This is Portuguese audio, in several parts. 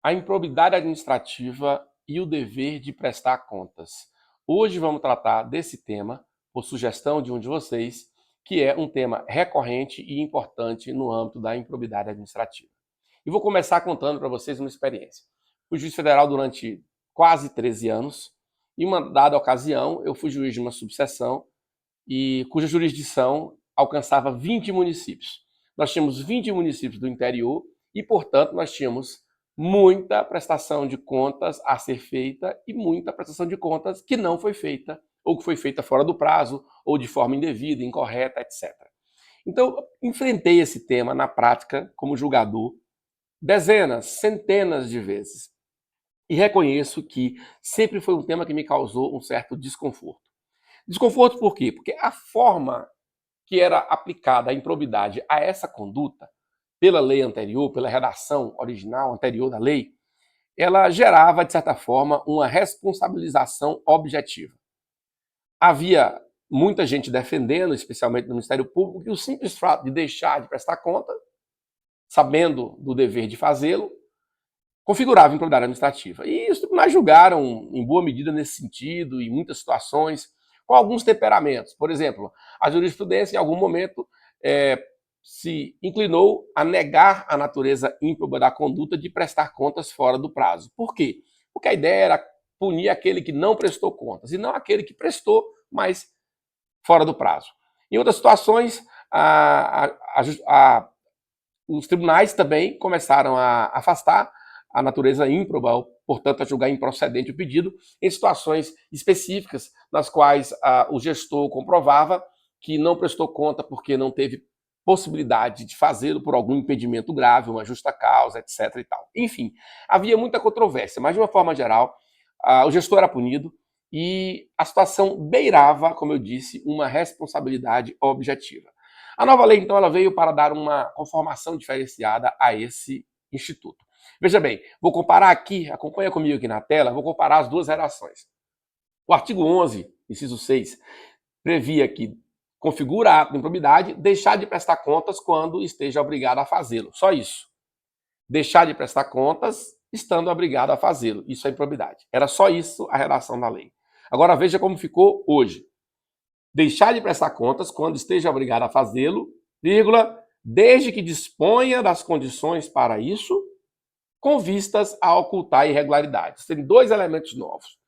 A improbidade administrativa e o dever de prestar contas. Hoje vamos tratar desse tema, por sugestão de um de vocês, que é um tema recorrente e importante no âmbito da improbidade administrativa. E vou começar contando para vocês uma experiência. Fui juiz federal durante quase 13 anos, e uma dada ocasião eu fui juiz de uma subseção e cuja jurisdição alcançava 20 municípios. Nós tínhamos 20 municípios do interior e, portanto, nós tínhamos muita prestação de contas a ser feita e muita prestação de contas que não foi feita, ou que foi feita fora do prazo, ou de forma indevida, incorreta, etc. Então, enfrentei esse tema na prática como julgador dezenas, centenas de vezes. E reconheço que sempre foi um tema que me causou um certo desconforto. Desconforto por quê? Porque a forma que era aplicada a improbidade a essa conduta, pela lei anterior, pela redação original anterior da lei, ela gerava, de certa forma, uma responsabilização objetiva. Havia muita gente defendendo, especialmente no Ministério Público, que o simples fato de deixar de prestar conta, sabendo do dever de fazê-lo, configurava improbidade administrativa. E os tribunais julgaram, em boa medida, nesse sentido, em muitas situações, com alguns temperamentos. Por exemplo, a jurisprudência, em algum momento, se inclinou a negar a natureza ímproba da conduta de prestar contas fora do prazo. Por quê? Porque a ideia era punir aquele que não prestou contas, e não aquele que prestou, mas fora do prazo. Em outras situações, os tribunais também começaram a afastar a natureza ímproba, portanto, a julgar improcedente o pedido, em situações específicas, nas quais o gestor comprovava que não prestou conta porque não teve possibilidade de fazê-lo por algum impedimento grave, uma justa causa, etc. e tal. Enfim, havia muita controvérsia, mas de uma forma geral, o gestor era punido e a situação beirava, como eu disse, uma responsabilidade objetiva. A nova lei, então, ela veio para dar uma conformação diferenciada a esse instituto. Veja bem, vou comparar aqui, acompanha comigo aqui na tela, vou comparar as duas redações. O artigo 11, inciso 6, previa que configura a ato de improbidade deixar de prestar contas quando esteja obrigado a fazê-lo. Só isso. Deixar de prestar contas estando obrigado a fazê-lo. Isso é improbidade. Era só isso a redação da lei. Agora veja como ficou hoje. Deixar de prestar contas quando esteja obrigado a fazê-lo, vírgula, desde que disponha das condições para isso, com vistas a ocultar irregularidades. Tem dois elementos novos.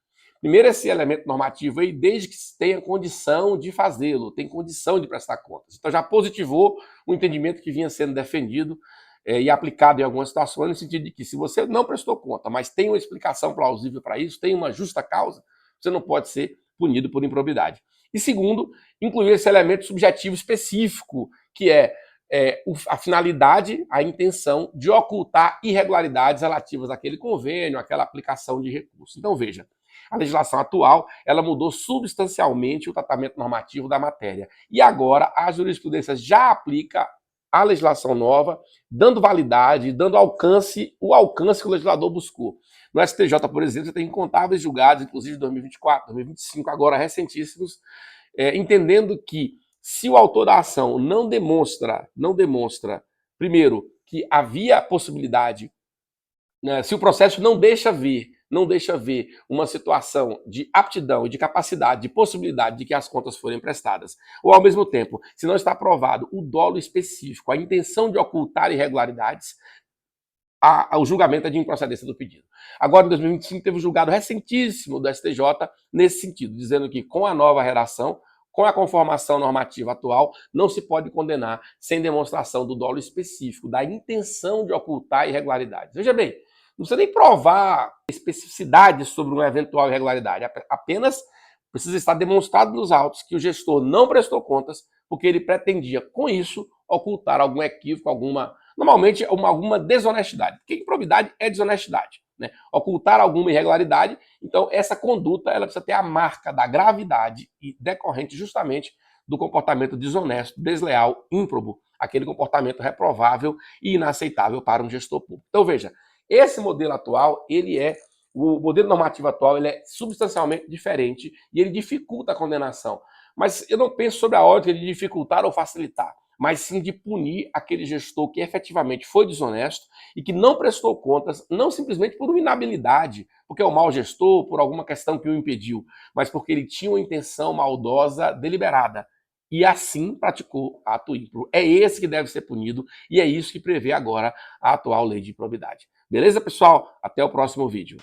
Primeiro, esse elemento normativo aí, desde que tenha condição de fazê-lo, tem condição de prestar contas. Então já positivou o entendimento que vinha sendo defendido e aplicado em algumas situações, no sentido de que se você não prestou conta, mas tem uma explicação plausível para isso, tem uma justa causa, você não pode ser punido por improbidade. E segundo, incluir esse elemento subjetivo específico, que é a finalidade, a intenção de ocultar irregularidades relativas àquele convênio, àquela aplicação de recurso. Então, veja, a legislação atual, ela mudou substancialmente o tratamento normativo da matéria. E agora a jurisprudência já aplica a legislação nova, dando validade, dando alcance, o alcance que o legislador buscou. No STJ, por exemplo, você tem incontáveis julgados, inclusive de 2024, 2025, agora recentíssimos, entendendo que se o autor da ação não demonstra, primeiro, que havia possibilidade, né, se o processo não deixa ver uma situação de aptidão e de capacidade, de possibilidade de que as contas forem prestadas, ou ao mesmo tempo, se não está provado o dolo específico, a intenção de ocultar irregularidades, o julgamento é de improcedência do pedido. Agora, em 2025, teve um julgado recentíssimo do STJ nesse sentido, dizendo que com a nova redação, com a conformação normativa atual, não se pode condenar sem demonstração do dolo específico, da intenção de ocultar irregularidades. Veja bem, não precisa nem provar especificidades sobre uma eventual irregularidade, apenas precisa estar demonstrado nos autos que o gestor não prestou contas porque ele pretendia, com isso, ocultar algum equívoco, normalmente alguma desonestidade, porque improbidade é desonestidade, né? Ocultar alguma irregularidade, então essa conduta ela precisa ter a marca da gravidade e decorrente justamente do comportamento desonesto, desleal, ímprobo, aquele comportamento reprovável e inaceitável para um gestor público. Então veja, esse modelo atual, o modelo normativo atual, ele é substancialmente diferente e ele dificulta a condenação. Mas eu não penso sobre a ótica de dificultar ou facilitar, mas sim de punir aquele gestor que efetivamente foi desonesto e que não prestou contas, não simplesmente por uma inabilidade, porque é um mau gestor, por alguma questão que o impediu, mas porque ele tinha uma intenção maldosa deliberada e assim praticou ato ímpio. É esse que deve ser punido e é isso que prevê agora a atual lei de improbidade. Beleza, pessoal? Até o próximo vídeo.